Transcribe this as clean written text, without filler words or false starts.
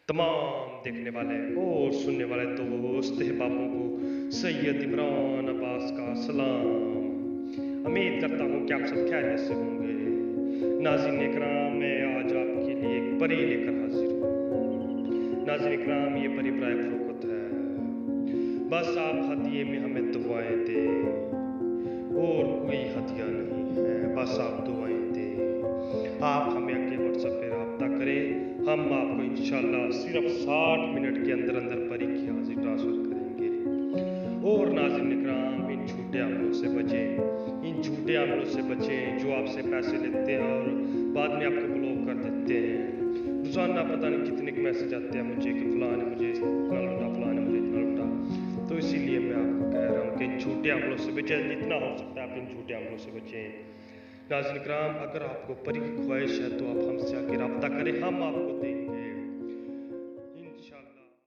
تمام دیکھنے والے اور سننے والے دوست احبابوں کو سید عمران عباس کا سلام۔ امید کرتا ہوں کہ آپ سب خیریت سے ہوں گے۔ ناظرین اکرام، میں آج آپ کے لیے ایک پری لے کر حاضر ہوں۔ ناظرین اکرام، یہ پری براے فروخت ہے۔ بس آپ ہدیے میں ہمیں دعائیں دیں، اور کوئی ہدیہ نہیں ہے، بس آپ دعائیں دیں۔ آپ ہمیں اگلے واٹس ایپ پہ رابطہ کریں، ہم آپ کو انشاءاللہ صرف 60 منٹ کے اندر پری کی حاضری ٹرانسفر کریں گے۔ اور ناظرین اکرام، ان جھوٹے عملوں سے بچیں، ان جھوٹے عملوں سے بچیں جو آپ سے پیسے لیتے ہیں اور بعد میں آپ کو بلاک کر دیتے ہیں۔ روزانہ پتہ نہیں کتنے کے میسج آتے ہیں مجھے کہ فلاں نے مجھے اتنا لوٹا، فلاں نے مجھے اتنا لوٹا۔ تو اسی لیے میں آپ کو کہہ رہا ہوں کہ ان جھوٹے عملوں سے بچیں، جتنا ہو سکتا ہے آپ ان جھوٹے عملوں سے بچیں۔ ناظرین اکرام، اگر آپ کو پری کی خواہش ہے تو آپ ہم سے آ کے رابطہ کریں، ہم آپ کو دیں گے۔